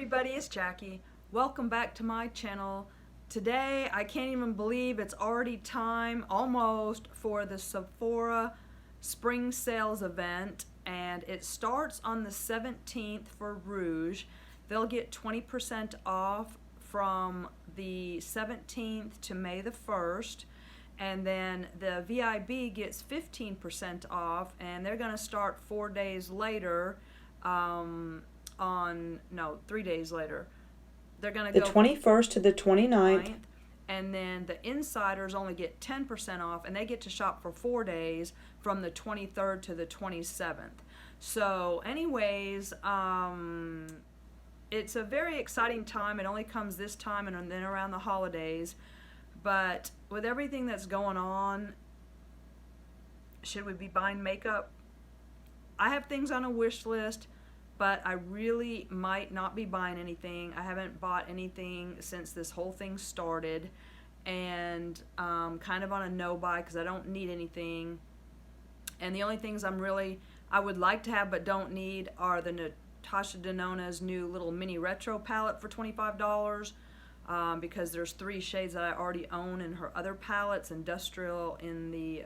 everybody, it's Jackie. Welcome back to my channel. Today, I can't even believe it's already time, almost, for the Sephora Spring Sales event, and it starts on the 17th for Rouge. They'll get 20% off from the 17th to May the 1st, and then the VIB gets 15% off, and they're going to start 4 days later, 3 days later. They're going to go the 21st to the 29th. And then the insiders only get 10% off, and they get to shop for 4 days from the 23rd to the 27th. So anyways, it's a very exciting time. It only comes this time and then around the holidays. But with everything that's going on, should we be buying makeup? I have things on a wish list, but I really might not be buying anything. I haven't bought anything since this whole thing started, and kind of on a no buy because I don't need anything. And the only things I would like to have but don't need are the Natasha Denona's new little mini retro palette for $25, because there's 3 shades that I already own in her other palettes: Industrial in the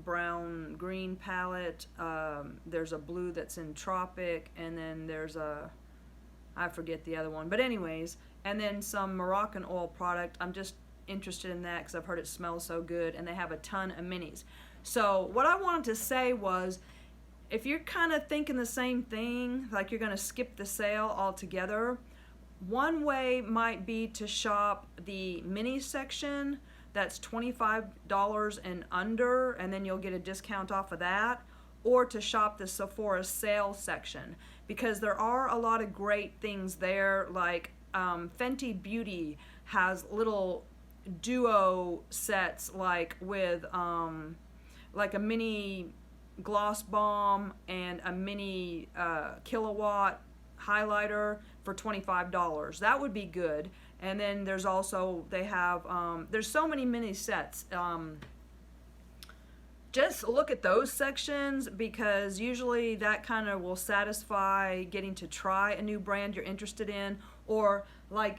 brown green palette, there's a blue that's in Tropic, and then there's I forget the other one, but anyways, and then some Moroccan oil product. I'm just interested in that because I've heard it smells so good, and they have a ton of minis. So what I wanted to say was, if you're kind of thinking the same thing, like you're going to skip the sale altogether, one way might be to shop the mini section. That's $25 and under, and then you'll get a discount off of that, or to shop the Sephora sale section, because there are a lot of great things there. Like Fenty Beauty has little duo sets, like with like a mini gloss balm and a mini kilowatt highlighter for $25. That would be good. And then there's also, they have, there's so many mini sets. Just look at those sections, because usually that kind of will satisfy getting to try a new brand you're interested in. Or like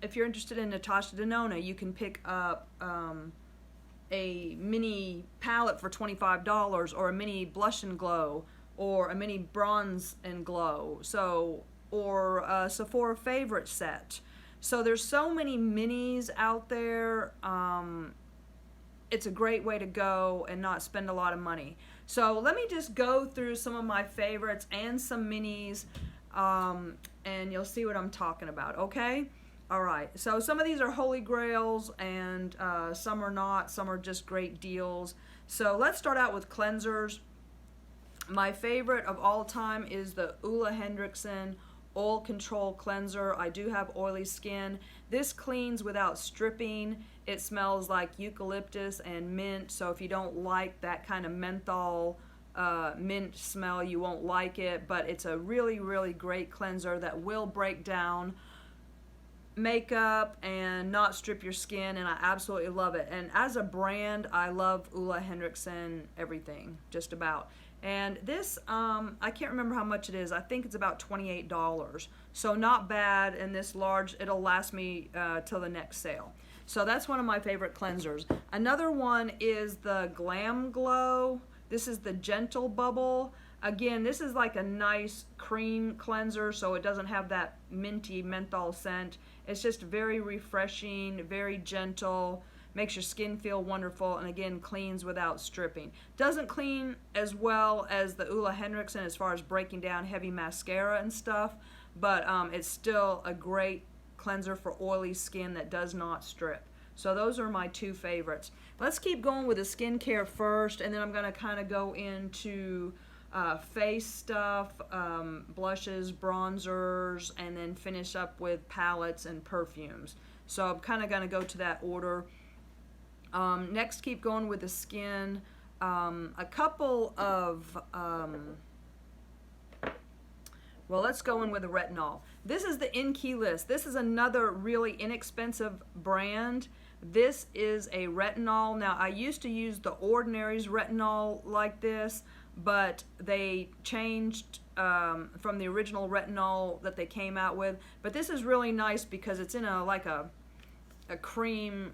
if you're interested in Natasha Denona, you can pick up a mini palette for $25, or a mini blush and glow, or a mini bronze and glow, or a Sephora favorite set. So there's so many minis out there. It's a great way to go and not spend a lot of money. So let me just go through some of my favorites and some minis, and you'll see what I'm talking about, okay? All right, so some of these are holy grails, and some are not. Some are just great deals. So let's start out with cleansers. My favorite of all time is the Ole Henriksen Oil Control Cleanser. I do have oily skin. This cleans without stripping. It smells like eucalyptus and mint, so if you don't like that kind of menthol mint smell, you won't like it, but it's a really, really great cleanser that will break down makeup and not strip your skin, and I absolutely love it. And as a brand, I love Ole Henriksen everything, just about. And this, I can't remember how much it is. I think it's about $28. So not bad, and this large, it'll last me till the next sale. So that's one of my favorite cleansers. Another one is the GLAM Glow. This is the Gentle Bubble. Again, this is like a nice cream cleanser, so it doesn't have that minty menthol scent. It's just very refreshing, very gentle, makes your skin feel wonderful, and again, cleans without stripping. Doesn't clean as well as the Ole Henriksen as far as breaking down heavy mascara and stuff, but it's still a great cleanser for oily skin that does not strip. So those are my 2 favorites. Let's keep going with the skincare first, and then I'm going to kind of go into face stuff, blushes, bronzers, and then finish up with palettes and perfumes. So I'm kind of going to go to that order. Next, keep going with the skin. A couple of, well, let's go in with the retinol. This is the INKEY list. This is another really inexpensive brand. This is a retinol. Now, I used to use the Ordinary's retinol like this. but they changed from the original retinol that they came out with. But this is really nice because it's in like a cream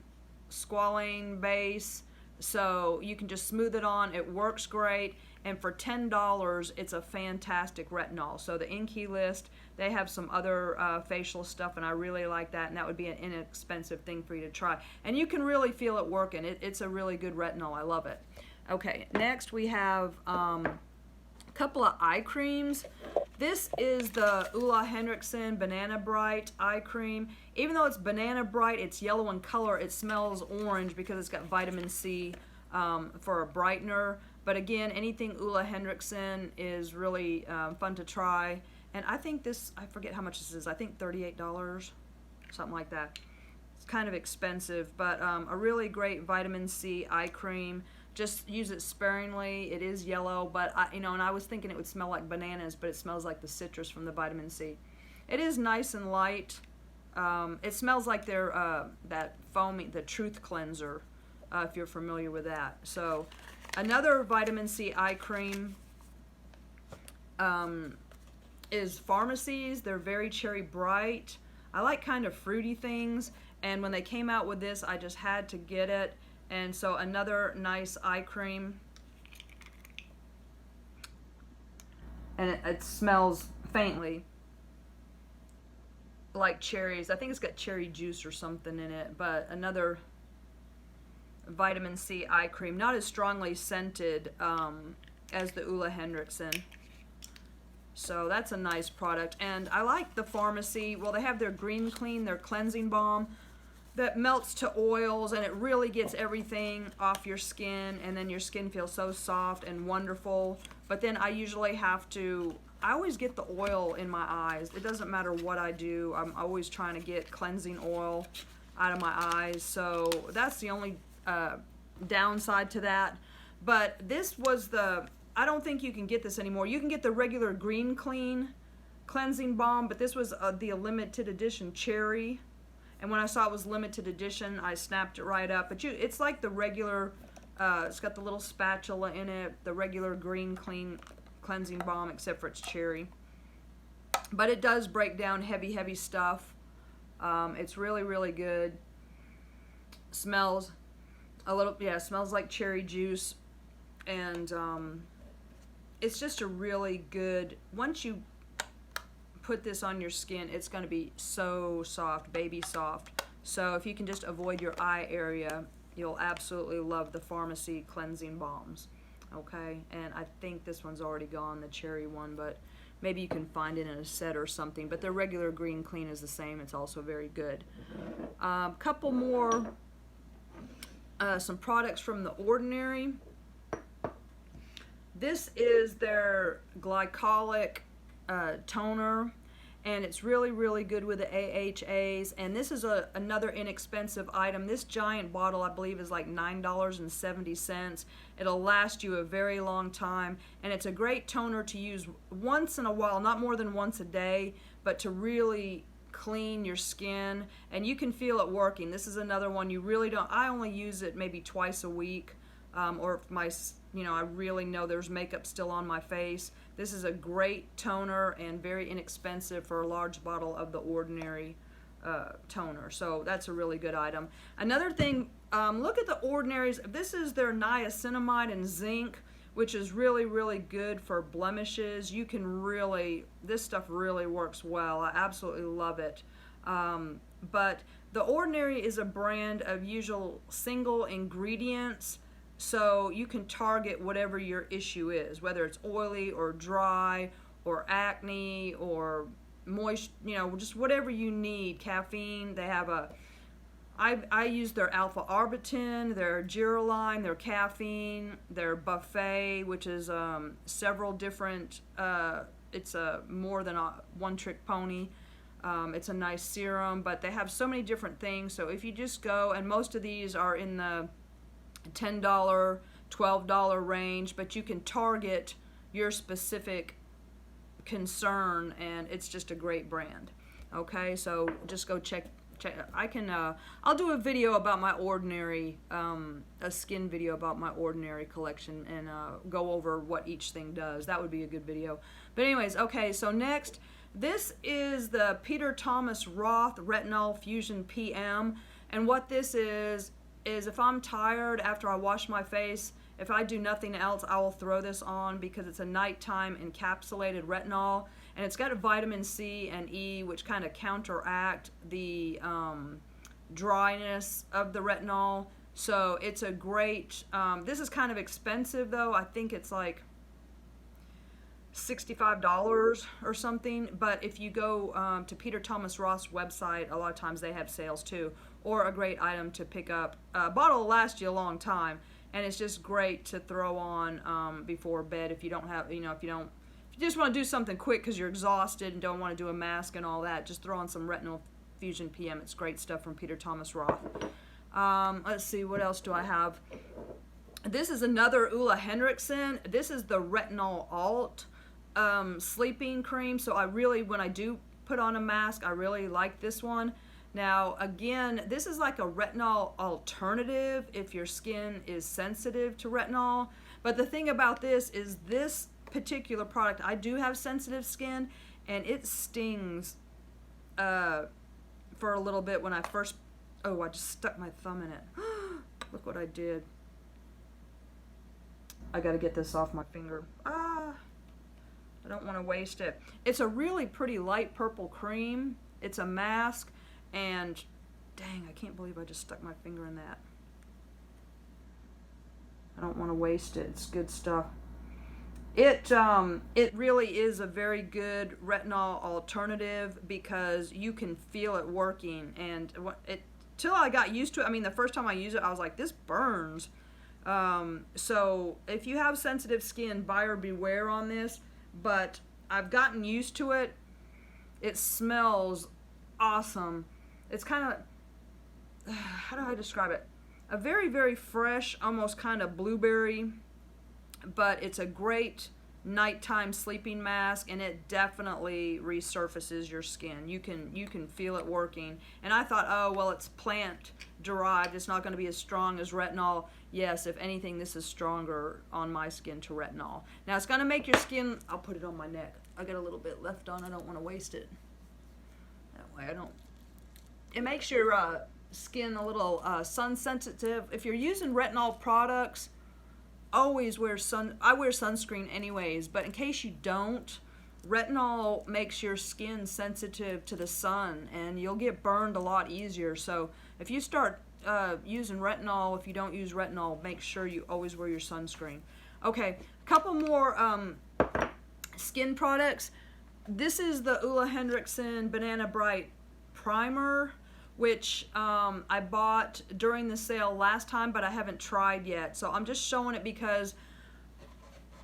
squalane base, so you can just smooth it on. It works great, and for $10 it's a fantastic retinol. So the INKEY list, they have some other facial stuff, and I really like that, and that would be an inexpensive thing for you to try, and you can really feel it working. It's a really good retinol. I love it. Okay, next we have a couple of eye creams. This is the HENRIKSEN Banana Bright eye cream. Even though it's Banana Bright, it's yellow in color, it smells orange because it's got vitamin C for a brightener. But again, anything HENRIKSEN is really fun to try. And I think this, I forget how much this is, I think $38, something like that. It's kind of expensive, but a really great vitamin C eye cream. Just use it sparingly. It is yellow, but and I was thinking it would smell like bananas, but it smells like the citrus from the vitamin C. It is nice and light. It smells like their that foamy, the Truth Cleanser, if you're familiar with that. So another vitamin C eye cream is Pharmacy's. They're very cherry bright. I like kind of fruity things, and when they came out with this, I just had to get it. And so another nice eye cream, and it smells faintly like cherries. I think it's got cherry juice or something in it, but another vitamin C eye cream, not as strongly scented as the HENRIKSEN. So that's a nice product, and I like the Pharmacy. Well, they have their Green Clean, their cleansing balm, that melts to oils, and it really gets everything off your skin, and then your skin feels so soft and wonderful. But then I usually have to, I always get the oil in my eyes. It doesn't matter what I do, I'm always trying to get cleansing oil out of my eyes. So that's the only downside to that. But this was the, I don't think you can get this anymore. You can get the regular Green Clean cleansing balm, but this was the limited edition cherry. And when I saw it was limited edition, I snapped it right up. But it's like the regular, it's got the little spatula in it, the regular Green Clean cleansing balm, except for it's cherry. But it does break down heavy, heavy stuff. It's really, really good. Smells a little, yeah, smells like cherry juice. And it's just a really good, once you put this on your skin, it's going to be so soft, baby soft. So if you can just avoid your eye area, you'll absolutely love the Pharmacy cleansing balms. Okay, and I think this one's already gone, the cherry one, but maybe you can find it in a set or something. But the regular Green Clean is the same. It's also very good. Couple more, some products from The Ordinary. This is their Glycolic toner, and it's really, really good with the AHAs. And this is another inexpensive item. This giant bottle, I believe, is like $9.70. It'll last you a very long time, and it's a great toner to use once in a while, not more than once a day, but to really clean your skin, and you can feel it working. This is another one you really don't, I only use it maybe twice a week, or if my, I really know there's makeup still on my face. This is a great toner and very inexpensive for a large bottle of The Ordinary toner. So that's a really good item. Another thing, look at The Ordinary's. This is their Niacinimide and Zinc, which is really, really good for blemishes. You can really, this stuff really works well. I absolutely love it. But The Ordinary is a brand of usual single ingredients. So you can target whatever your issue is, whether it's oily or dry or acne or moist, just whatever you need. Caffeine, they have I use their alpha arbutin, their Giraline, their caffeine, their buffet, which is several different, it's more than a one-trick pony. It's a nice serum, but they have so many different things. So if you just go, and most of these are in the $10, $12 range, but you can target your specific concern, and it's just a great brand. Okay, so just go check I'll do a video about my ordinary, a skin video about my ordinary collection and go over what each thing does. That would be a good video. But anyways, okay, so next, this is the Peter Thomas Roth Retinol Fusion PM. And what this is if I'm tired after I wash my face, if I do nothing else, I will throw this on because it's a nighttime encapsulated retinol. And it's got a vitamin C and E, which kind of counteract the dryness of the retinol. So it's a great, this is kind of expensive though. I think it's like $65 or something. But if you go to Peter Thomas Roth's website, a lot of times they have sales too. Or a great item to pick up. A bottle will last you a long time. And it's just great to throw on before bed if you don't have, you know, if you just want to do something quick because you're exhausted and don't want to do a mask and all that, just throw on some Retinol Fusion PM. It's great stuff from Peter Thomas Roth. Let's see, what else do I have? This is another Ole Henriksen. This is the Retinol Alt sleeping cream. So I really, when I do put on a mask, I really like this one. Now, again, this is like a retinol alternative if your skin is sensitive to retinol. But the thing about this is this particular product, I do have sensitive skin, and it stings for a little bit when I first, oh, I just stuck my thumb in it. Look what I did. I gotta get this off my finger. I don't want to waste it. It's a really pretty light purple cream. It's a mask. And dang, I can't believe I just stuck my finger in that. I don't want to waste it. It's good stuff. It really is a very good retinol alternative because you can feel it working. And till I got used to it, I mean, the first time I used it, I was like, this burns. So if you have sensitive skin, buyer beware on this. But I've gotten used to it. It smells awesome. It's kind of, how do I describe it? A very, very fresh, almost kind of blueberry, but it's a great nighttime sleeping mask, and it definitely resurfaces your skin. You can feel it working. And I thought, oh, well, it's plant derived. It's not going to be as strong as retinol. Yes, if anything, this is stronger on my skin to retinol. Now, it's going to make your skin, I'll put it on my neck. I got a little bit left on. I don't want to waste it. That way I don't. It makes your skin a little sun sensitive. If you're using retinol products, always wear I wear sunscreen anyways, but in case you don't, retinol makes your skin sensitive to the sun and you'll get burned a lot easier. So if you start using retinol, if you don't use retinol, make sure you always wear your sunscreen. Okay, a couple more skin products. This is the Ole Henriksen Banana Bright Primer, which I bought during the sale last time, but I haven't tried yet. So I'm just showing it because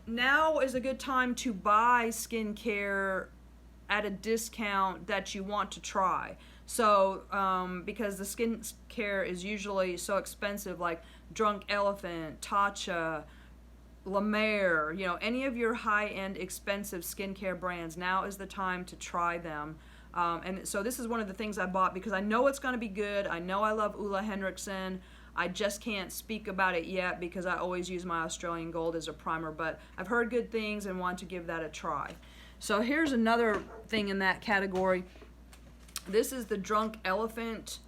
now is a good time to buy skincare at a discount that you want to try. So because the skincare is usually so expensive, like Drunk Elephant, TATCHA, La Mer, you know, any of your high-end expensive skincare brands, now is the time to try them. And so this is one of the things I bought because I know it's going to be good. I know I love Ole Henriksen. I just can't speak about it yet because I always use my Australian Gold as a primer, but I've heard good things and want to give that a try. So here's another thing in that category. This is the Drunk Elephant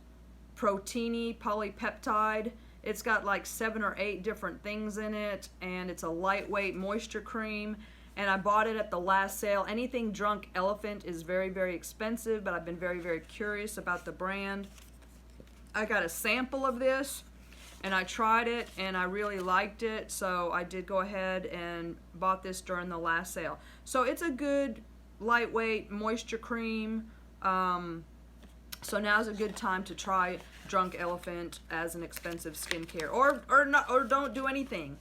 Protini Polypeptide. It's got like 7 or 8 different things in it, and it's a lightweight moisture cream. And I bought it at the last sale. Anything Drunk Elephant is very, very expensive, but I've been very, very curious about the brand. I got a sample of this, and I tried it, and I really liked it, so I did go ahead and bought this during the last sale. So it's a good, lightweight moisture cream. So now's a good time to try Drunk Elephant as an expensive skincare, or don't do anything.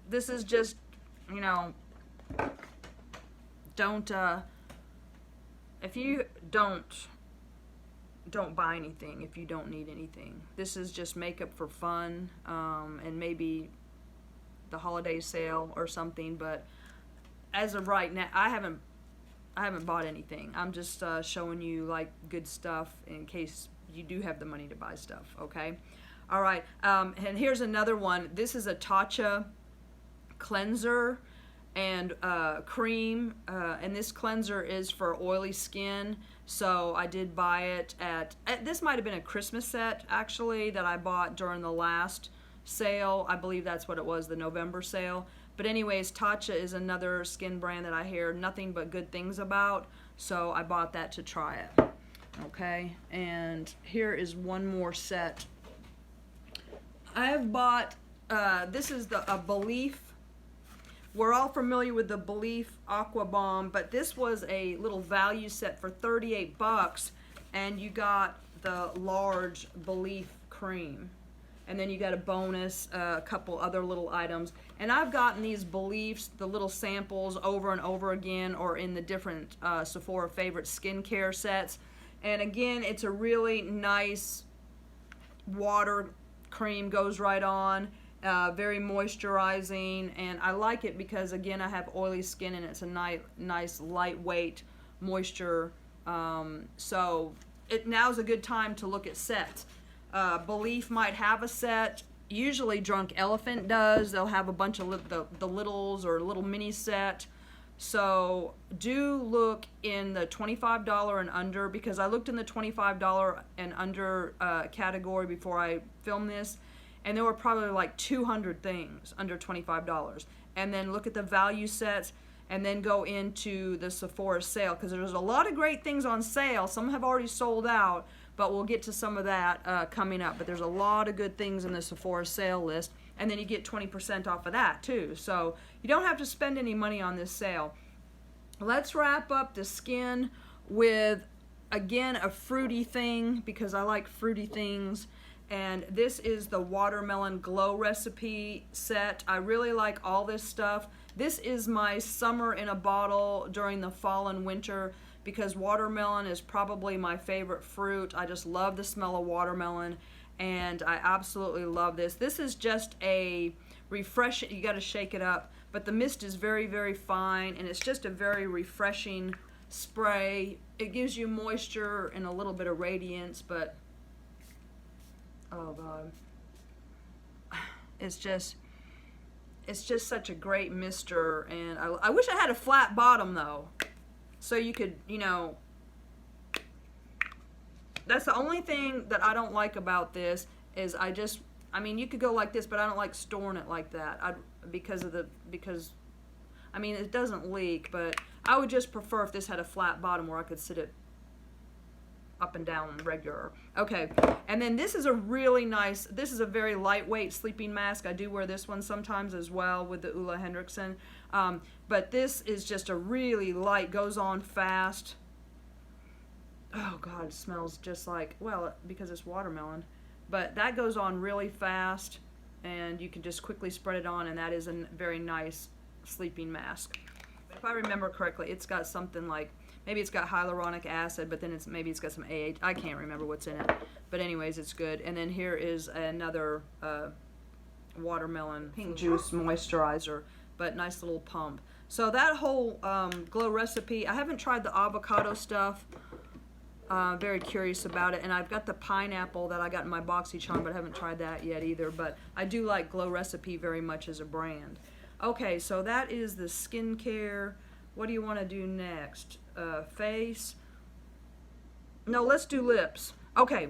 This is just, you know, if you don't buy anything if you don't need anything. This is just makeup for fun, and maybe the holiday sale or something, but as of right now, I haven't I haven't bought anything. I'm just showing you like good stuff in case you do have the money to buy stuff, okay? All right, and here's another one. This is a TATCHA cleanser and cream, and this cleanser is for oily skin. So I did buy it at this might have been a Christmas set actually that I bought during the last sale. I believe that's what it was, the November sale. But anyways, TATCHA is another skin brand that I hear nothing but good things about, so I bought that to try it. Okay, and here is one more set. I have bought, this is a Belief. We're all familiar with the Belief Aqua Balm, but this was a little value set for 38 bucks, and you got the large Belief cream. And then you got a bonus, a couple other little items. And I've gotten these Beliefs, the little samples, over and over again, or in the different Sephora favorite skincare sets. And again, it's a really nice water cream, goes right on, very moisturizing, and I like it because again I have oily skin and it's a nice lightweight moisture, so now's a good time to look at sets. Belief might have a set. Usually Drunk Elephant does. They'll have a bunch of the littles or little mini set. So do look in the $25 and under, because I looked in the $25 and under category before I filmed this, and there were probably like 200 things under $25. And then look at the value sets, and then go into the Sephora sale, because there's a lot of great things on sale. Some have already sold out, but we'll get to some of that coming up. But there's a lot of good things in the Sephora sale list, and then you get 20% off of that too. So you don't have to spend any money on this sale. Let's wrap up the skin with, again, a fruity thing, because I like fruity things. And this is the Watermelon Glow Recipe set. I really like all this stuff. This is my summer in a bottle during the fall and winter, because watermelon is probably my favorite fruit. I just love the smell of watermelon, and I absolutely love this. This is just a refreshing, you gotta shake it up, but the mist is very, very fine, and it's just a very refreshing spray. It gives you moisture and a little bit of radiance, but oh God, it's just such a great mister. And I wish I had a flat bottom though, so you could, you know, that's the only thing that I don't like about this is I mean, you could go like this, but I don't like storing it like that. Because I mean, it doesn't leak, but I would just prefer if this had a flat bottom where I could sit it up and down regular. Okay, and then this is a really nice, this is a very lightweight sleeping mask. I do wear this one sometimes as well with the Ole Henriksen, but this is just a really light, goes on fast. Oh God, it smells just like, well, because it's watermelon, but that goes on really fast, and you can just quickly spread it on, and that is a very nice sleeping mask. If I remember correctly, it's got something like, maybe it's got hyaluronic acid, but then maybe it's got some AH. I can't remember what's in it. But anyways, it's good. And then here is another watermelon pink juice moisturizer, but nice little pump. So that whole Glow Recipe, I haven't tried the avocado stuff. Very curious about it. And I've got the pineapple that I got in my BoxyCharm, but I haven't tried that yet either. But I do like Glow Recipe very much as a brand. Okay, so that is the skincare. What do you want to do next? Face? No, let's do lips. Okay,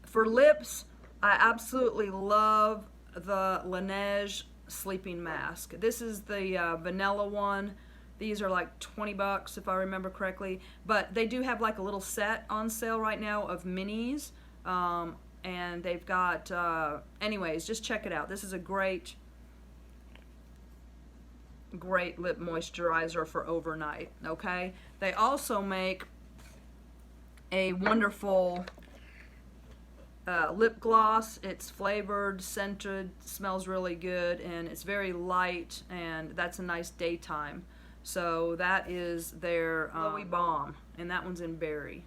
for lips, I absolutely love the LANEIGE sleeping mask. This is the vanilla one. These are like 20 bucks if I remember correctly, but they do have like a little set on sale right now of minis, and they've got, anyways, just check it out. This is a great lip moisturizer for overnight. Okay, they also make a wonderful lip gloss. It's flavored, scented, smells really good, and it's very light, and that's a nice daytime. So that is their Glowy Balm, and that one's in berry.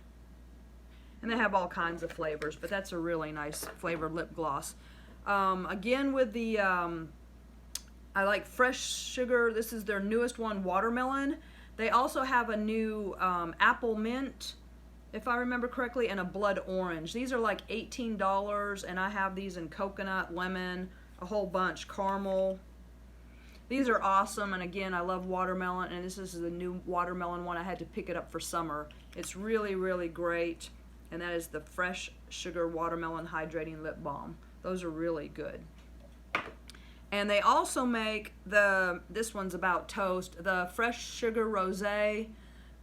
And they have all kinds of flavors, but that's a really nice flavored lip gloss. Again, with the I like Fresh Sugar. This is their newest one, Watermelon. They also have a new apple mint, if I remember correctly, and a blood orange. These are like $18, and I have these in coconut, lemon, a whole bunch, caramel. These are awesome, and again, I love watermelon, and this is the new watermelon one. I had to pick it up for summer. It's really, really great, and that is the Fresh Sugar Watermelon Hydrating Lip Balm. Those are really good. And they also make this one's about toast, the Fresh Sugar Rosé.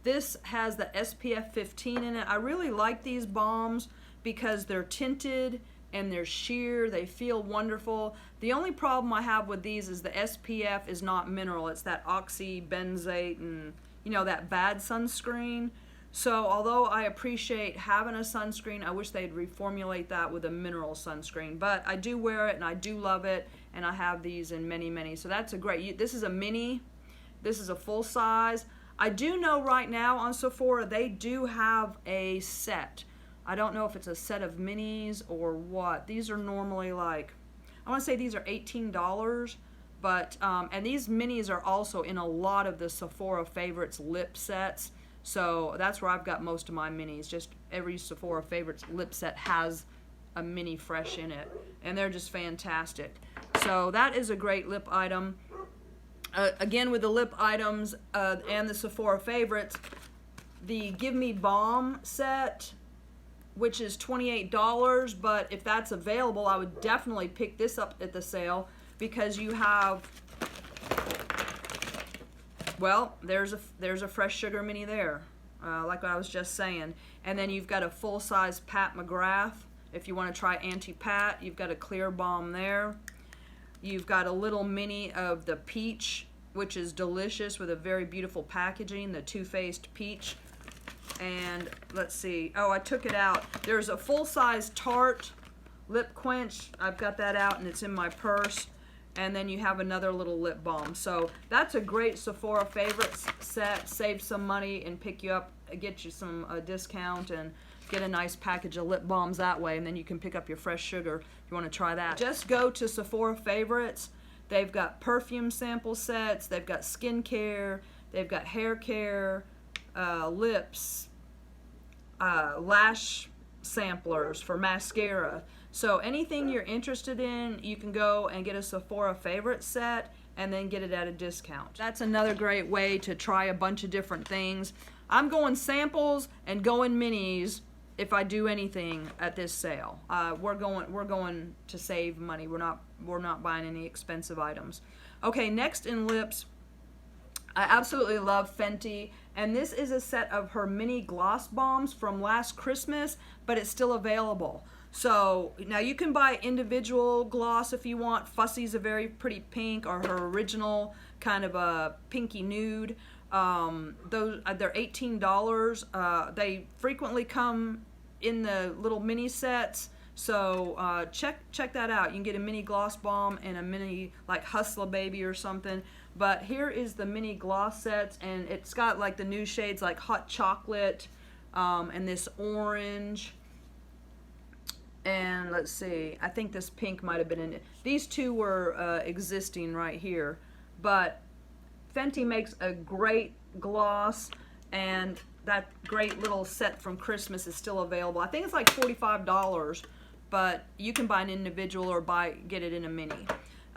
This has the SPF 15 in it. I really like these balms because they're tinted and they're sheer. They feel wonderful. The only problem I have with these is the SPF is not mineral. It's that oxybenzate and, you know, that bad sunscreen. So although I appreciate having a sunscreen, I wish they'd reformulate that with a mineral sunscreen. But I do wear it and I do love it, and I have these in many, many. So that's a great, this is a mini, this is a full size. I do know right now on Sephora they do have a set. I don't know if it's a set of minis or what. These are normally like, I want to say these are $18, but and these minis are also in a lot of the Sephora Favorites lip sets. So that's where I've got most of my minis. Just every Sephora Favorites lip set has a mini fresh in it, and they're just fantastic. So that is a great lip item. Again, with the lip items and the Sephora Favorites, the Give Me Balm set, which is $28, but if that's available, I would definitely pick this up at the sale because you have, well, there's a Fresh Sugar Mini there, like what I was just saying. And then you've got a full-size Pat McGrath. If you want to try Anti-Pat, you've got a clear balm there. You've got a little mini of the Peach, which is delicious with a very beautiful packaging, the Too Faced Peach. And let's see, oh, I took it out. There's a full-size Tarte Lip Quench. I've got that out and it's in my purse. And then you have another little lip balm. So that's a great Sephora Favorites set. Save some money and pick you up, get you some discount and get a nice package of lip balms that way, and then you can pick up your Fresh Sugar if you want to try that. Just go to Sephora Favorites. They've got perfume sample sets, they've got skincare, they've got hair care, lips, lash samplers for mascara. So anything you're interested in, you can go and get a Sephora Favorite set and then get it at a discount. That's another great way to try a bunch of different things. I'm going samples and going minis if I do anything at this sale. We're going to save money. We're not buying any expensive items. Okay, next in lips, I absolutely love Fenty, and this is a set of her mini gloss bombs from last Christmas, but it's still available. So now you can buy individual gloss if you want. Fussy's a very pretty pink, or her original kind of a pinky nude. Those they're $18. They frequently come in the little mini sets, so check that out. You can get a mini gloss balm and a mini like Hustler Baby or something. But here is the mini gloss sets, and it's got like the new shades like hot chocolate and this orange. And let's see, I think this pink might have been in it. These two were existing right here, but Fenty makes a great gloss, and that great little set from Christmas is still available. I think it's like $45, but you can buy an individual or get it in a mini.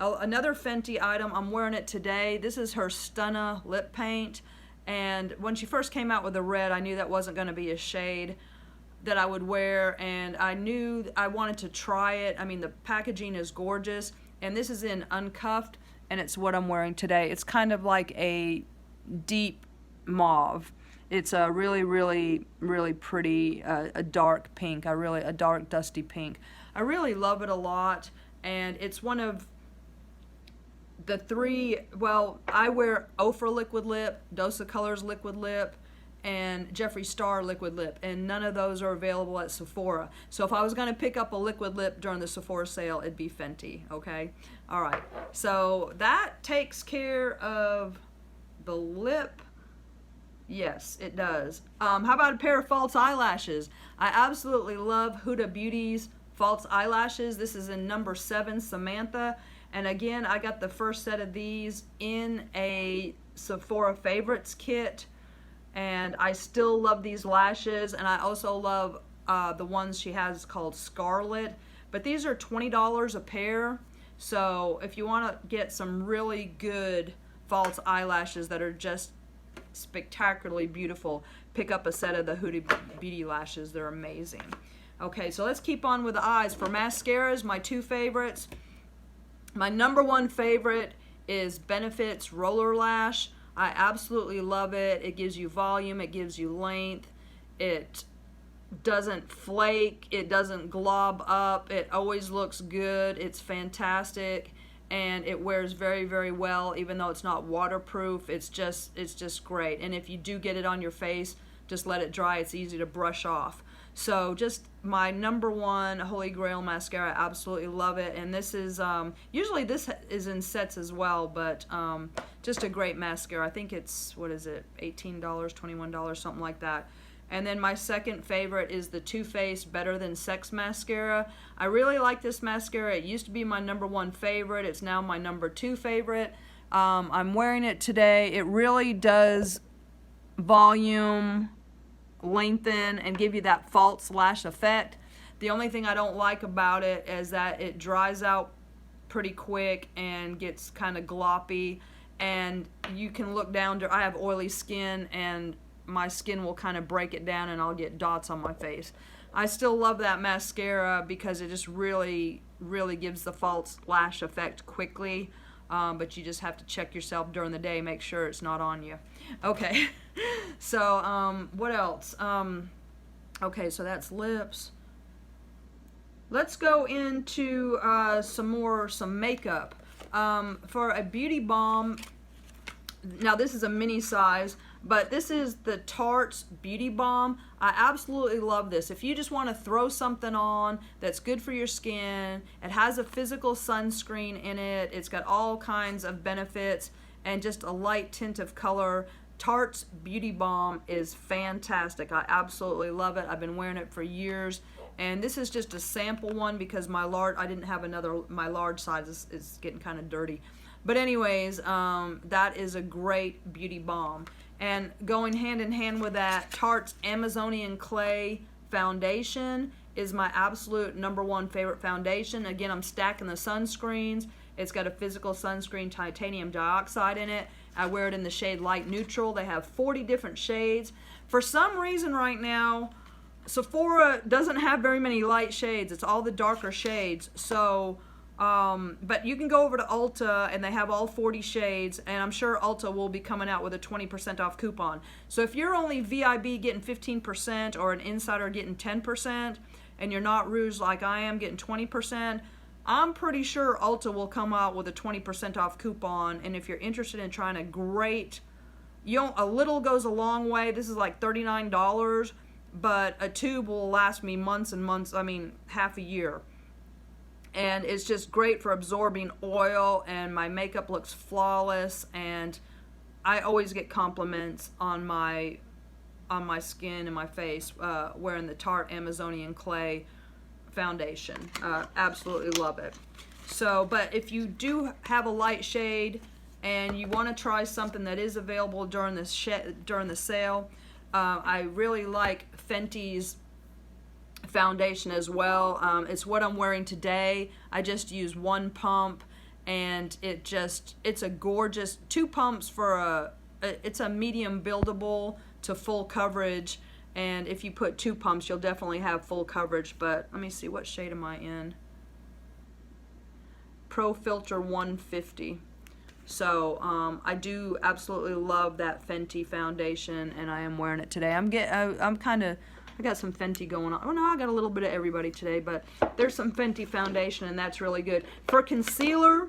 Another Fenty item, I'm wearing it today. This is her Stunna lip paint, and when she first came out with the red, I knew that wasn't going to be a shade that I would wear, and I knew I wanted to try it. I mean, the packaging is gorgeous, and this is in uncuffed, and it's what I'm wearing today. It's kind of like a deep mauve. It's a really, really, really pretty, a dark pink, a dark dusty pink. I really love it a lot, and it's one of the three, well, I wear Ofra Liquid Lip, Dose of Colors Liquid Lip, and Jeffree Star Liquid Lip, and none of those are available at Sephora. So if I was going to pick up a liquid lip during the Sephora sale, it'd be Fenty, okay? All right, so that takes care of the lip. Yes, it does. How about a pair of false eyelashes? I absolutely love Huda Beauty's false eyelashes. This is in number 7, Samantha. And again, I got the first set of these in a Sephora Favorites kit, and I still love these lashes, and I also love the ones she has called Scarlet, but these are $20 a pair. So if you want to get some really good false eyelashes that are just spectacularly beautiful, pick up a set of the Huda Beauty lashes. They're amazing. Okay, so let's keep on with the eyes. For mascaras, my two favorites. My number one favorite is Benefit's Roller Lash. I absolutely love it. It gives you volume, it gives you length, it doesn't flake, it doesn't glob up, it always looks good, it's fantastic, and it wears very, very well, even though it's not waterproof. It's just great. And if you do get it on your face, just let it dry. It's easy to brush off. So just my number one holy grail mascara. I absolutely love it. And this is usually this is in sets as well, but just a great mascara. I think it's, what is it, $18, $21, something like that. And then my second favorite is the Too Faced Better Than Sex mascara. I really like this mascara. It used to be my number one favorite. It's now my number two favorite. I'm wearing it today. It really does volume, lengthen, and give you that false lash effect. The only thing I don't like about it is that it dries out pretty quick and gets kind of gloppy, and you can look down to, I have oily skin, and my skin will kind of break it down and I'll get dots on my face. I still love that mascara because it just really, really gives the false lash effect quickly. But you just have to check yourself during the day, make sure it's not on you. Okay, so what else? Okay, so that's lips. Let's go into some makeup. For a beauty balm, now this is a mini size, but this is the Tarte's Beauty Balm. I absolutely love this. If you just want to throw something on that's good for your skin, it has a physical sunscreen in it, it's got all kinds of benefits, and just a light tint of color. Tarte's Beauty Balm is fantastic. I absolutely love it. I've been wearing it for years. And this is just a sample one because my large, I didn't have another, my large size is getting kind of dirty. But anyways, that is a great beauty balm. And going hand in hand with that, Tarte's Amazonian Clay Foundation is my absolute number one favorite foundation. Again, I'm stacking the sunscreens. It's got a physical sunscreen titanium dioxide in it. I wear it in the shade Light Neutral. They have 40 different shades. For some reason right now, Sephora doesn't have very many light shades. It's all the darker shades. So, but you can go over to Ulta and they have all 40 shades, and I'm sure Ulta will be coming out with a 20% off coupon. So if you're only VIB getting 15% or an insider getting 10%, and you're not Rouge like I am getting 20%, I'm pretty sure Ulta will come out with a 20% off coupon. And if you're interested in trying a great, a little goes a long way. This is like $39, but a tube will last me months and months, I mean half a year. And it's just great for absorbing oil, and my makeup looks flawless, and I always get compliments on my skin and my face wearing the Tarte Amazonian Clay Foundation. Absolutely love it. So, but if you do have a light shade and you want to try something that is available during the sale, I really like Fenty's foundation as well. It's what I'm wearing today. I just use one pump, and it's a gorgeous, 2 pumps for it's a medium buildable to full coverage, and if you put 2 pumps you'll definitely have full coverage. But let me see, what shade am I in? Pro Filter 150. So I do absolutely love that Fenty foundation, and I am wearing it today. I got some Fenty going on. Oh no, I got a little bit of everybody today, but there's some Fenty foundation, and that's really good. For concealer,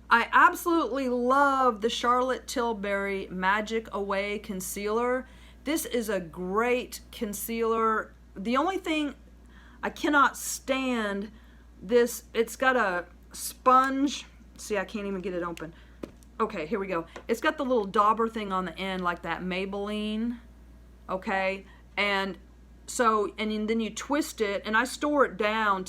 I absolutely love the Charlotte Tilbury Magic Away Concealer. This is a great concealer. The only thing I cannot stand this, it's got a sponge. See, I can't even get it open. Okay, here we go. It's got the little dauber thing on the end like that Maybelline. Okay, and so, and then you twist it, and I store it down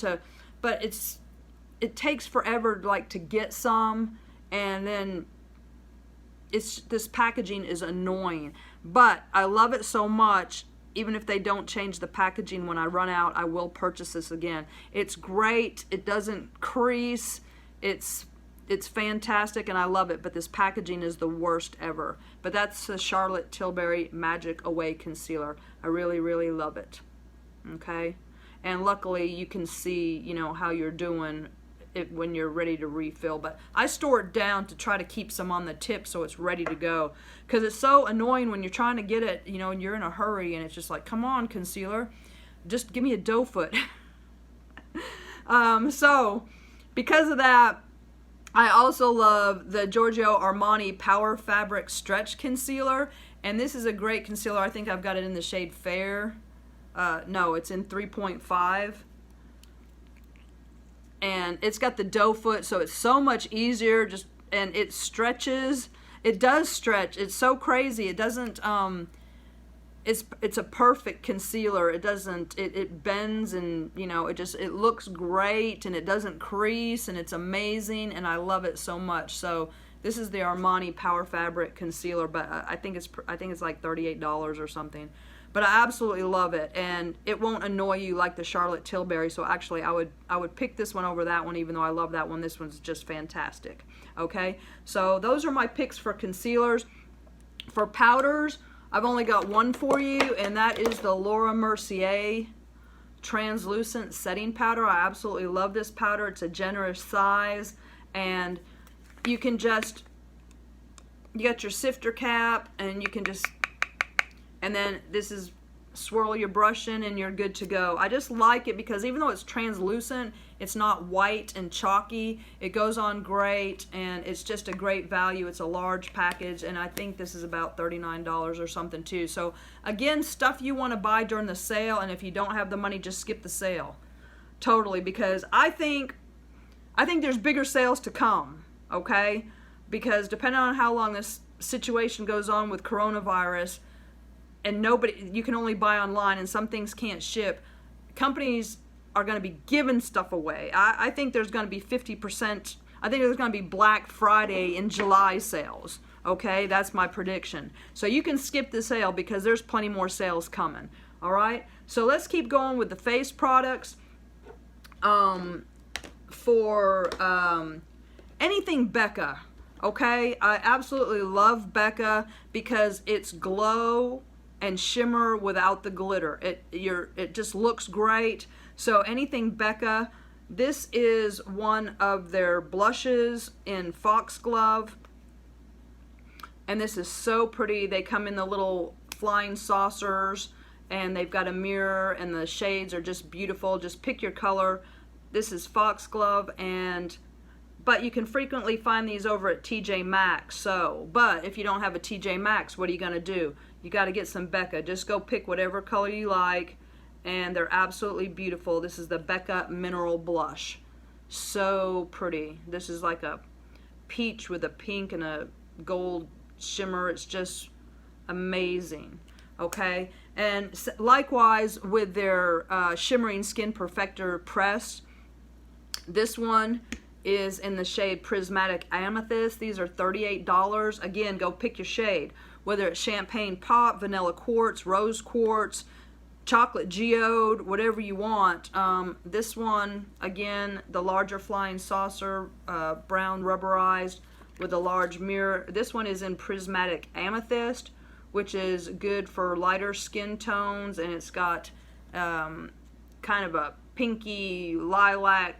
but it takes forever like to get some, and then this packaging is annoying, but I love it so much. Even if they don't change the packaging, when I run out, I will purchase this again. It's great. It doesn't crease. It's fantastic, and I love it, but this packaging is the worst ever. But that's the Charlotte Tilbury Magic Away Concealer. I really, really love it. Okay? And luckily, you can see, you know, how you're doing it when you're ready to refill. But I store it down to try to keep some on the tip so it's ready to go. Because it's so annoying when you're trying to get it, you know, and you're in a hurry, and it's just like, come on, concealer. Just give me a doe foot. So, because of that, I also love the Giorgio Armani Power Fabric Stretch Concealer, and this is a great concealer. I think I've got it in the shade Fair. No, it's in 3.5. And it's got the doe foot, so it's so much easier, and it stretches. It does stretch. It's so crazy. It doesn't, it's a perfect concealer. It doesn't, it bends, and you know, it looks great, and it doesn't crease, and it's amazing, and I love it so much. So this is the Armani Power Fabric Concealer, but I think it's like $38 or something. But I absolutely love it, and it won't annoy you like the Charlotte Tilbury. So actually, I would pick this one over that one, even though I love that one. This one's just fantastic. Okay, so those are my picks for concealers. For powders, I've only got one for you, and that is the Laura Mercier Translucent Setting Powder. I absolutely love this powder. It's a generous size, and you can just, you got your sifter cap, and you can just, and then this is, swirl your brush in and you're good to go. I just like it because even though it's translucent, it's not white and chalky. It goes on great, and it's just a great value. It's a large package, and I think this is about $39 or something too. So again, stuff you want to buy during the sale, and if you don't have the money, just skip the sale. Totally, because I think there's bigger sales to come, okay? Because depending on how long this situation goes on with coronavirus, and you can only buy online, and some things can't ship, companies are going to be giving stuff away. I think there's going to be 50%, I think there's going to be Black Friday in July sales, okay? That's my prediction. So you can skip the sale because there's plenty more sales coming, all right? So let's keep going with the face products. For anything Becca, okay? I absolutely love Becca because it's glow and shimmer without the glitter. It just looks great. So anything Becca. This is one of their blushes in Foxglove, and this is so pretty. They come in the little flying saucers, and they've got a mirror, and the shades are just beautiful. Just pick your color. This is Foxglove, but you can frequently find these over at TJ Maxx. But if you don't have a TJ Maxx, what are you gonna do? You got to get some Becca. Just go pick whatever color you like, and they're absolutely beautiful. This is the Becca Mineral Blush. So pretty. This is like a peach with a pink and a gold shimmer. It's just amazing. Okay, and likewise with their Shimmering Skin Perfector Press. This one is in the shade Prismatic Amethyst. These are $38. Again, go pick your shade. Whether it's Champagne Pop, Vanilla Quartz, Rose Quartz, Chocolate Geode, whatever you want. This one, again, the larger flying saucer, brown rubberized with a large mirror. This one is in Prismatic Amethyst, which is good for lighter skin tones, and it's got kind of a pinky lilac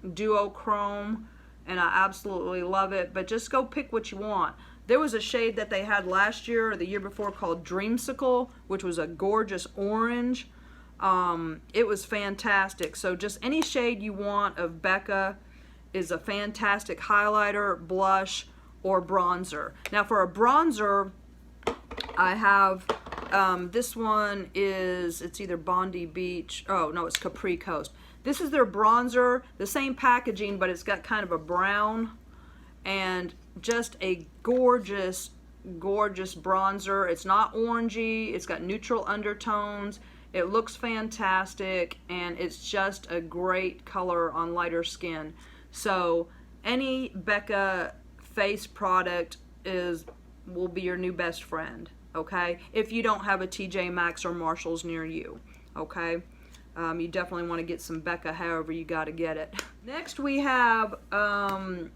duochrome, and I absolutely love it. But just go pick what you want. There was a shade that they had last year or the year before called Dreamsicle, which was a gorgeous orange. It was fantastic. So just any shade you want of Becca is a fantastic highlighter, blush, or bronzer. Now for a bronzer, I have, this one is, it's either Bondi Beach, oh no, it's Capri Coast. This is their bronzer, the same packaging, but it's got kind of a brown, and just a gorgeous, gorgeous bronzer. It's not orangey, it's got neutral undertones, it looks fantastic, and it's just a great color on lighter skin. So any Becca face product is will be your new best friend, okay? If you don't have a TJ Maxx or Marshalls near you, okay? You definitely want to get some Becca, however you got to get it. Next we have the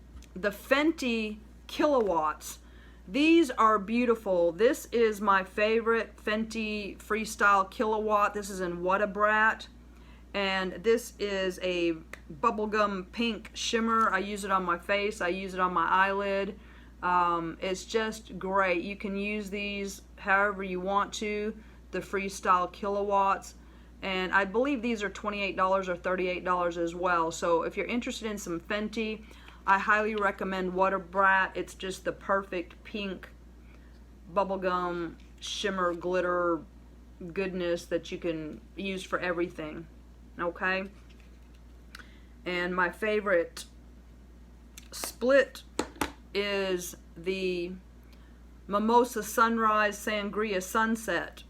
Fenty Kilowatts. These are beautiful. This is my favorite Fenty Freestyle Kilowatt. This is in What a Brat. And this is a bubblegum pink shimmer. I use it on my face. I use it on my eyelid. It's just great. You can use these however you want to, the Freestyle Kilowatts. And I believe these are $28 or $38 as well. So if you're interested in some Fenty, I highly recommend What a Brat. It's just the perfect pink bubblegum shimmer glitter goodness that you can use for everything. Okay? And my favorite split is the Mimosa Sunrise Sangria Sunset.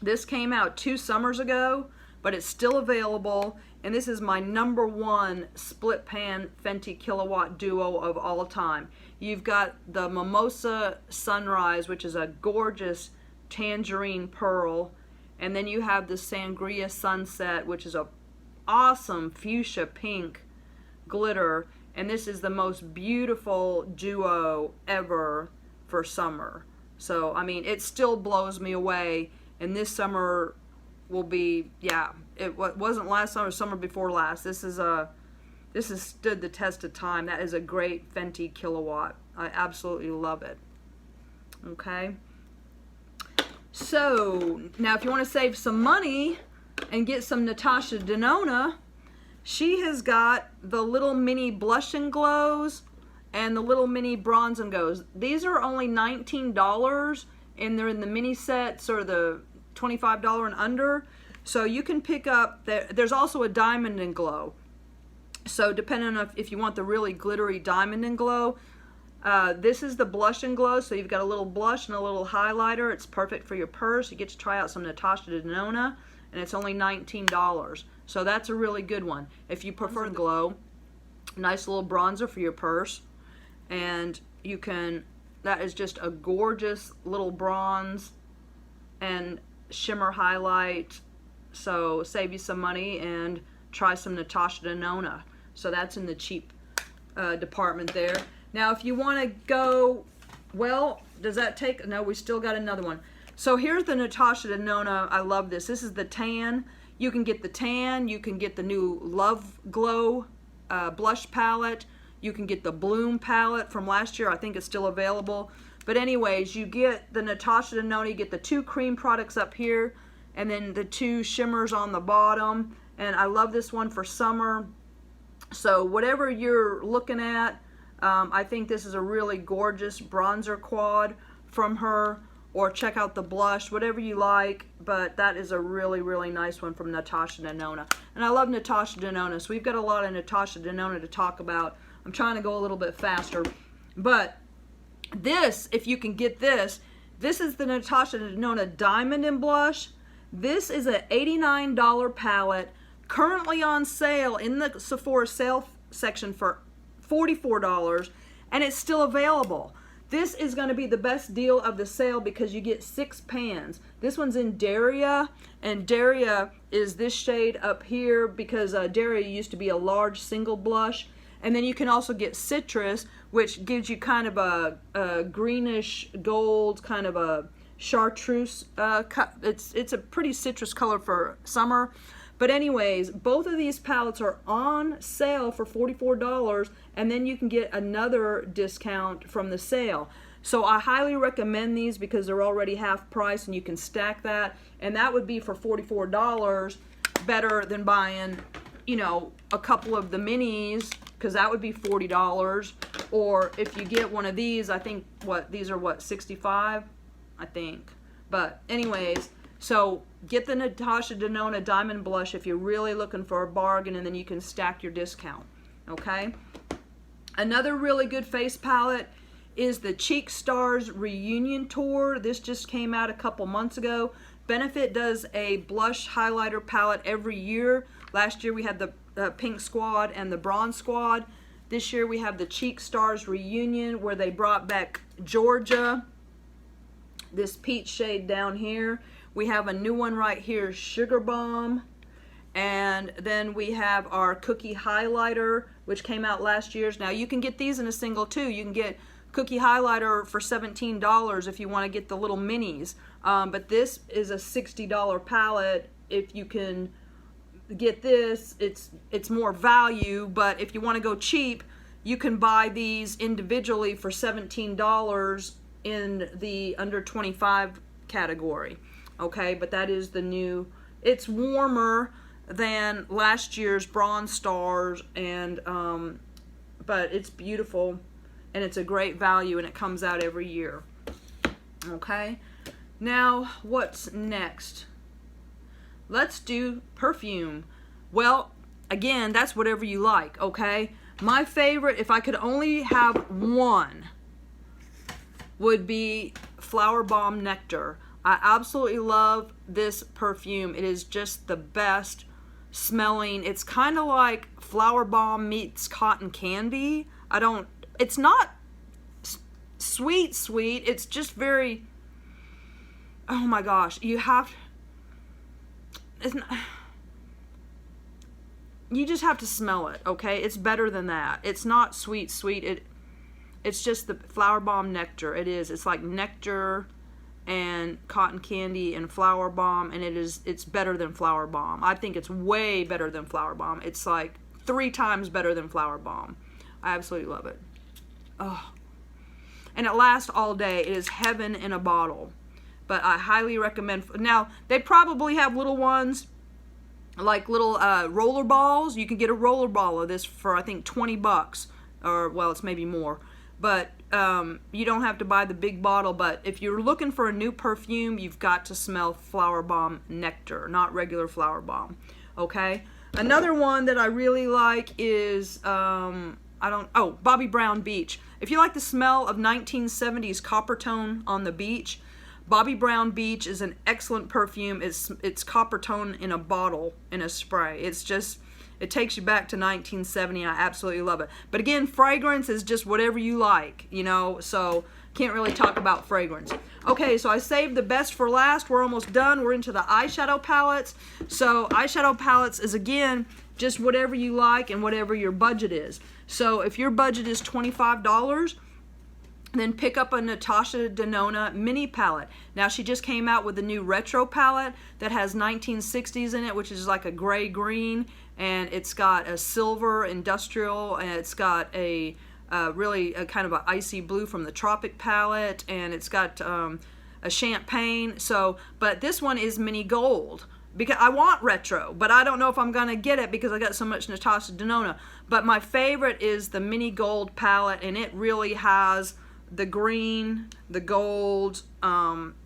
This came out 2 summers ago, but it's still available, and this is my #1 split pan Fenty Kilowatt duo of all time. You've got the Mimosa Sunrise, which is a gorgeous tangerine pearl, and then you have the Sangria Sunset, which is a awesome fuchsia pink glitter, and this is the most beautiful duo ever for summer. So I mean, it still blows me away. And this summer will be, yeah, it wasn't last summer, summer before last. This has stood the test of time. That is a great Fenty Kilowatt. I absolutely love it. Okay. So now if you want to save some money and get some Natasha Denona, she has got the little mini blush and glows and the little mini bronze and glows. These are only $19, and they're in the mini sets or the $25 and under. So you can pick up, there's also a diamond and glow. So depending on if you want the really glittery diamond and glow, this is the blush and glow. So you've got a little blush and a little highlighter. It's perfect for your purse. You get to try out some Natasha Denona, and it's only $19. So that's a really good one. If you prefer glow, nice little bronzer for your purse. And you can, that is just a gorgeous little bronze and shimmer highlight. So save you some money and try some Natasha Denona. So that's in the cheap department there. Now if you want to go, well, does that take, no, we still got another one. So here's the Natasha Denona. I love this. This is the tan. You can get the tan, you can get the new Love Glow blush palette, you can get the Bloom palette from last year. I think it's still available. But anyways, you get the Natasha Denona, you get the 2 cream products up here, and then the 2 shimmers on the bottom. And I love this one for summer. So whatever you're looking at, I think this is a really gorgeous bronzer quad from her. Or check out the blush, whatever you like. But that is a really, really nice one from Natasha Denona. And I love Natasha Denona, so we've got a lot of Natasha Denona to talk about. I'm trying to go a little bit faster. But this, if you can get this, this is the Natasha Denona Diamond and Blush. This is an $89 palette, currently on sale in the Sephora sale section for $44, and it's still available. This is going to be the best deal of the sale because you get 6 pans. This one's in Daria, and Daria is this shade up here because Daria used to be a large single blush. And then you can also get Citrus, which gives you kind of a greenish gold, kind of a chartreuse. It's a pretty citrus color for summer. But anyways, both of these palettes are on sale for $44, and then you can get another discount from the sale. So I highly recommend these because they're already half price and you can stack that. And that would be for $44, better than buying, you know, a couple of the minis, because that would be $40. Or if you get one of these, I think, these are what, $65? I think. But anyways, so get the Natasha Denona Diamond Blush if you're really looking for a bargain, and then you can stack your discount, okay? Another really good face palette is the Cheek Stars Reunion Tour. This just came out a couple months ago. Benefit does a blush highlighter palette every year. Last year we had the Pink Squad and the Bronze Squad. This year we have the Cheek Stars Reunion, where they brought back Georgia, this peach shade down here. We have a new one right here, Sugar Bomb. And then we have our Cookie Highlighter, which came out last year. Now you can get these in a single too. You can get Cookie Highlighter for $17 if you want to get the little minis. But this is a $60 palette. If you can get this, it's more value. But if you want to go cheap, you can buy these individually for $17 in the under 25 category. Okay, but that is the new. It's warmer than last year's Bronze Stars, and but it's beautiful and it's a great value, and it comes out every year. Okay, now what's next? Let's do Perfume. Well, again, that's whatever you like. Okay, my favorite, if I could only have one, would be Flower Bomb Nectar. I absolutely love this perfume. It is just the best smelling. It's kind of like Flower Bomb meets cotton candy. It's not sweet, it's just very, oh my gosh, you just have to smell it, okay? It's better than that. It's not sweet, it's just the Flower Bomb Nectar. It's like nectar and cotton candy and Flower Bomb, and it's better than Flower Bomb. I think it's way better than Flower Bomb. It's like 3 times better than Flower Bomb. I absolutely love it. Oh, and it lasts all day. It is heaven in a bottle. But I highly recommend. Now they probably have little ones, like little roller balls. You can get a roller ball of this for I think $20, or well, it's maybe more. But you don't have to buy the big bottle. But if you're looking for a new perfume, you've got to smell Flower Bomb Nectar, not regular Flower Bomb. Okay. Another one that I really like is Bobbi Brown Beach. If you like the smell of 1970s copper tone on the beach, Bobbi Brown Beach is an excellent perfume. It's copper tone in a bottle, in a spray. It takes you back to 1970, and I absolutely love it. But again, fragrance is just whatever you like, you know, so can't really talk about fragrance. Okay, so I saved the best for last. We're almost done. We're into the eyeshadow palettes. So eyeshadow palettes is, again, just whatever you like and whatever your budget is. So if your budget is $25, then pick up a Natasha Denona mini palette. Now she just came out with a new retro palette that has 1960s in it, which is like a gray green, and it's got a silver industrial, and it's got a really a kind of an icy blue from the Tropic palette, and it's got a champagne. So, but this one is mini gold, because I want retro, but I don't know if I'm gonna get it because I got so much Natasha Denona. But my favorite is the mini gold palette, and it really has the green, the gold.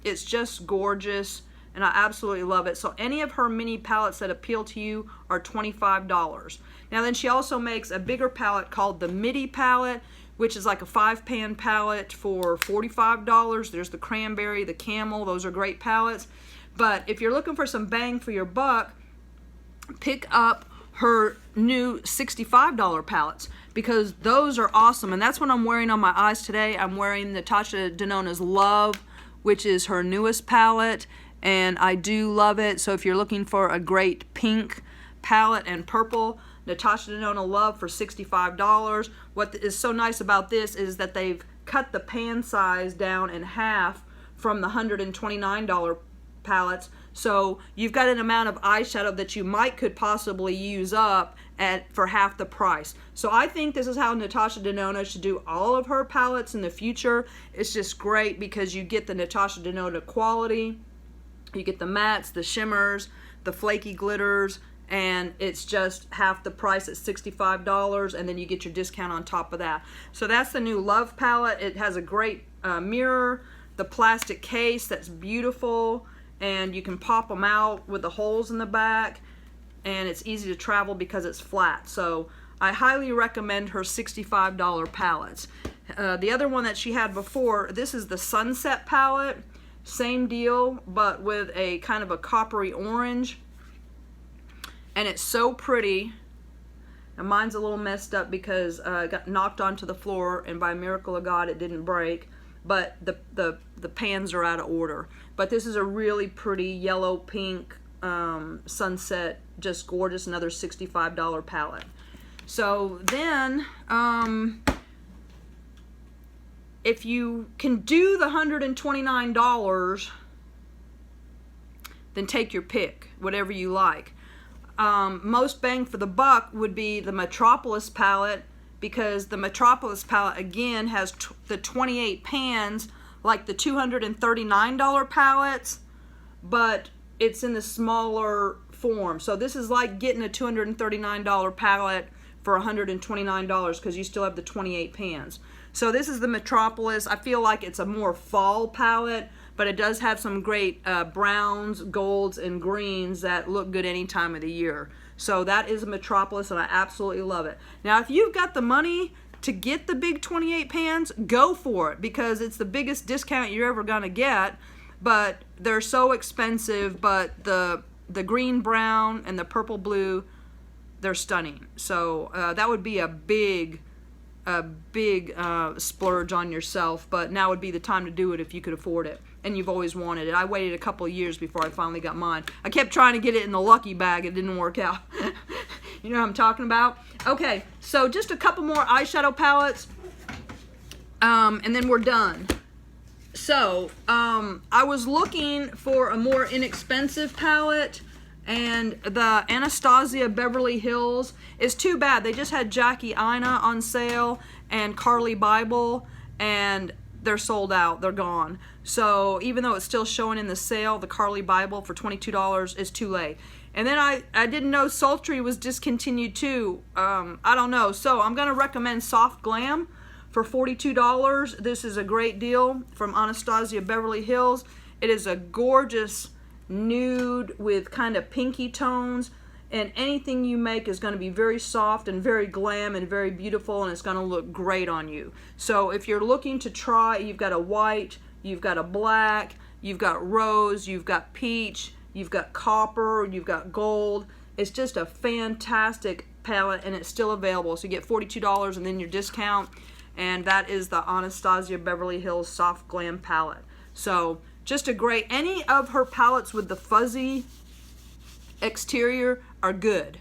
It's just gorgeous, and I absolutely love it. So any of her mini palettes that appeal to you are $25. Now then she also makes a bigger palette called the Midi palette, which is like a 5-pan palette for $45. There's the cranberry, the camel, those are great palettes. But if you're looking for some bang for your buck, pick up her new $65 palettes, because those are awesome. And that's what I'm wearing on my eyes today. I'm wearing Natasha Denona's Love, which is her newest palette, and I do love it. So if you're looking for a great pink palette and purple, Natasha Denona Love for $65. What is so nice about this is that they've cut the pan size down in half from the $129 palettes. So you've got an amount of eyeshadow that you could possibly use up for half the price. So I think this is how Natasha Denona should do all of her palettes in the future. It's just great because you get the Natasha Denona quality, you get the mattes, the shimmers, the flaky glitters, and it's just half the price at $65, and then you get your discount on top of that. So that's the new Love palette. It has a great mirror, the plastic case that's beautiful, and you can pop them out with the holes in the back, and it's easy to travel because it's flat. So I highly recommend her $65 palettes. The other one that she had before, this is the Sunset palette. Same deal, but with a kind of a coppery orange, and it's so pretty. And mine's a little messed up because it got knocked onto the floor, and by a miracle of God it didn't break. but the pans are out of order. But this is a really pretty yellow pink sunset, just gorgeous, another $65 palette. So then if you can do the $129, then take your pick, whatever you like. Most bang for the buck would be the Metropolis palette, because the Metropolis palette again has the 28 pans like the $239 palettes, but it's in the smaller form. So this is like getting a $239 palette for $129 because you still have the 28 pans. So this is the Metropolis. I feel like it's a more fall palette, but it does have some great browns, golds, and greens that look good any time of the year. So that is a Metropolis, and I absolutely love it. Now, if you've got the money to get the big 28 pans, go for it, because it's the biggest discount you're ever gonna get. But they're so expensive. But the green, brown, and the purple, blue, they're stunning. So that would be a big splurge on yourself, but now would be the time to do it if you could afford it and you've always wanted it. I waited a couple of years before I finally got mine. I kept trying to get it in the lucky bag. It didn't work out. You know what I'm talking about? Okay, so just a couple more eyeshadow palettes, and then we're done. So I was looking for a more inexpensive palette, and the Anastasia Beverly Hills is too bad. They just had Jackie Ina on sale and Carly Bible, and they're sold out. They're gone. So even though it's still showing in the sale, the Carly Bible for $22 is too late. And then I didn't know Sultry was discontinued too. I don't know. So I'm going to recommend Soft Glam for $42. This is a great deal from Anastasia Beverly Hills. It is a gorgeous nude with kind of pinky tones, and anything you make is going to be very soft and very glam and very beautiful, and it's going to look great on you. So if you're looking to try, you've got a white, you've got a black, you've got rose, you've got peach, you've got copper, you've got gold. It's just a fantastic palette, and it's still available. So you get $42 and then your discount, and that is the Anastasia Beverly Hills Soft Glam palette. So just a great, any of her palettes with the fuzzy exterior are good.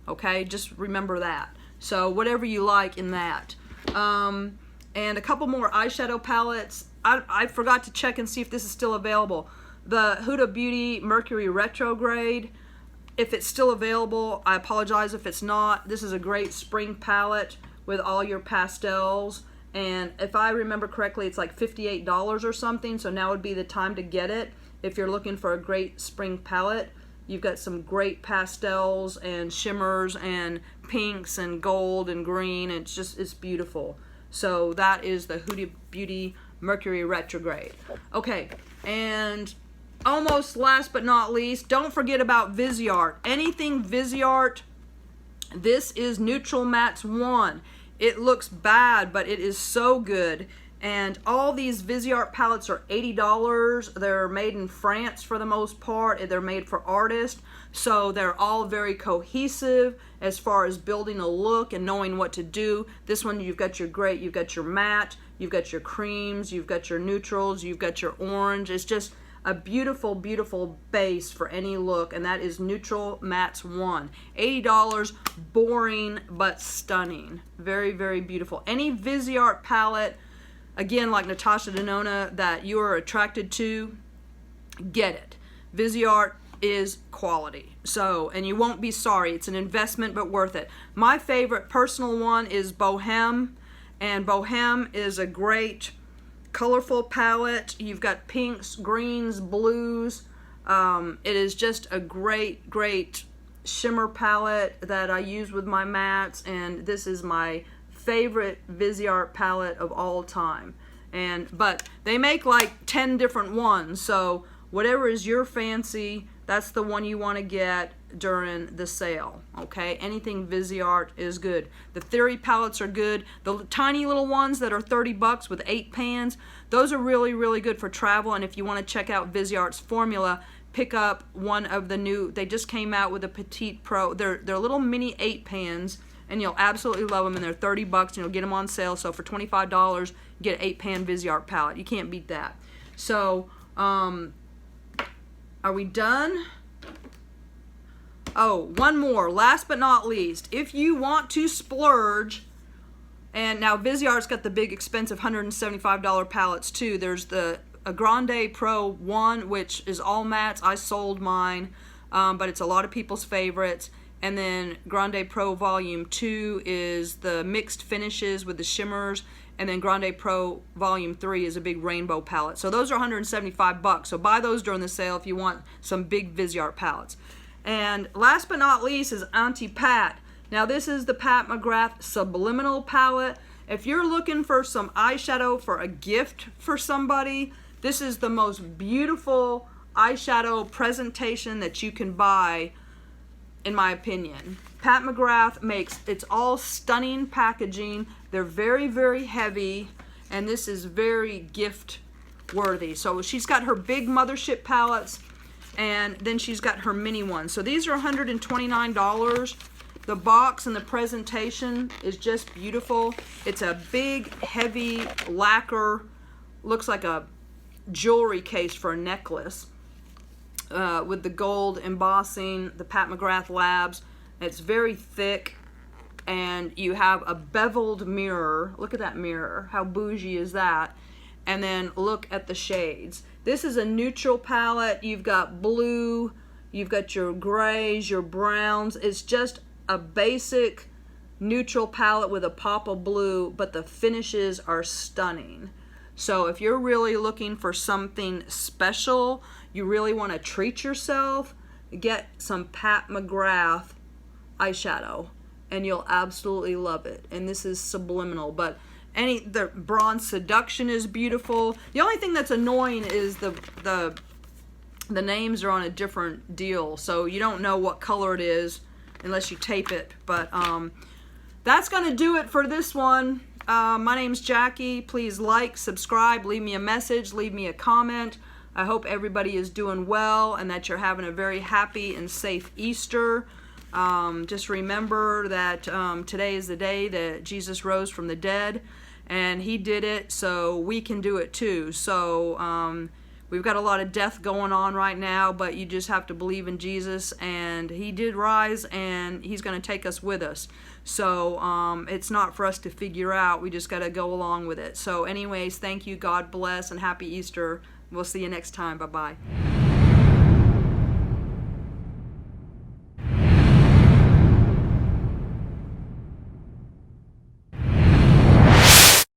Okay, just remember that. So whatever you like in that. And a couple more eyeshadow palettes. I forgot to check and see if this is still available. The Huda Beauty Mercury Retrograde. If it's still available, I apologize if it's not. This is a great spring palette with all your pastels. And if I remember correctly, it's like $58 or something. So now would be the time to get it if you're looking for a great spring palette. You've got some great pastels and shimmers and pinks and gold and green. It's beautiful. So that is the Huda Beauty Mercury Retrograde. Okay, and almost last but not least, don't forget about Viseart. Anything Viseart, this is Neutral Mattes 1. It looks bad, but it is so good. And all these Viseart palettes are $80. They're made in France for the most part. They're made for artists. So they're all very cohesive as far as building a look and knowing what to do. This one, you've got your gray, you've got your matte, you've got your creams, you've got your neutrals, you've got your orange. It's just a beautiful, beautiful base for any look, and that is Neutral Mattes 1. $80, boring but stunning. Very, very beautiful. Any Viseart palette, again, like Natasha Denona, that you are attracted to, get it. Viseart is quality. So, and you won't be sorry. It's an investment, but worth it. My favorite personal one is Bohem, and Bohem is a great colorful palette. You've got pinks, greens, blues. It is just a great, great shimmer palette that I use with my mattes, and this is my favorite Viseart palette of all time. But they make like 10 different ones, so whatever is your fancy, that's the one you want to get during the sale. Okay, anything Viseart is good. The Theory palettes are good. The tiny little ones that are $30 with 8 pans, those are really, really good for travel. And if you want to check out Viseart's formula, pick up one of the new, they just came out with a Petite Pro. They're little mini 8 pans, and you'll absolutely love them, and they're $30 and you'll get them on sale. So for $25 You get an 8-pan Viseart palette. You can't beat that. So, are we done? Oh, one more. Last but not least, if you want to splurge, and now Viseart's got the big expensive $175 palettes too. There's the Grande Pro 1, which is all mattes. I sold mine, but it's a lot of people's favorites. And then Grande Pro Volume 2 is the mixed finishes with the shimmers. And then Grande Pro Volume 3 is a big rainbow palette. So those are $175. So buy those during the sale if you want some big Viseart palettes. And last but not least is Auntie Pat. Now this is the Pat McGrath Subliminal palette. If you're looking for some eyeshadow for a gift for somebody, this is the most beautiful eyeshadow presentation that you can buy, in my opinion. Pat McGrath makes, it's all stunning packaging. They're very, very heavy, and this is very gift worthy. So she's got her big mothership palettes, and then she's got her mini ones. So these are $129. The box and the presentation is just beautiful. It's a big, heavy lacquer, looks like a jewelry case for a necklace, with the gold embossing, the Pat McGrath Labs. It's very thick, and you have a beveled mirror. Look at that mirror. How bougie is that? And then look at the shades. This is a neutral palette. You've got blue, you've got your grays, your browns. It's just a basic neutral palette with a pop of blue, but the finishes are stunning. So if you're really looking for something special, you really want to treat yourself, get some Pat McGrath eyeshadow and you'll absolutely love it. And this is Subliminal, but the Bronze Seduction is beautiful. The only thing that's annoying is the names are on a different deal, so you don't know what color it is unless you tape it. But that's gonna do it for this one. My name's Jackie. Please like, subscribe, leave me a message, leave me a comment. I hope everybody is doing well and that you're having a very happy and safe Easter. Just remember that today is the day that Jesus rose from the dead, and he did it so we can do it too. So we've got a lot of death going on right now, but you just have to believe in Jesus, and he did rise, and he's going to take us with us. So it's not for us to figure out. We just got to go along with it. So anyways, thank you. God bless, and happy Easter. We'll see you next time. Bye-bye.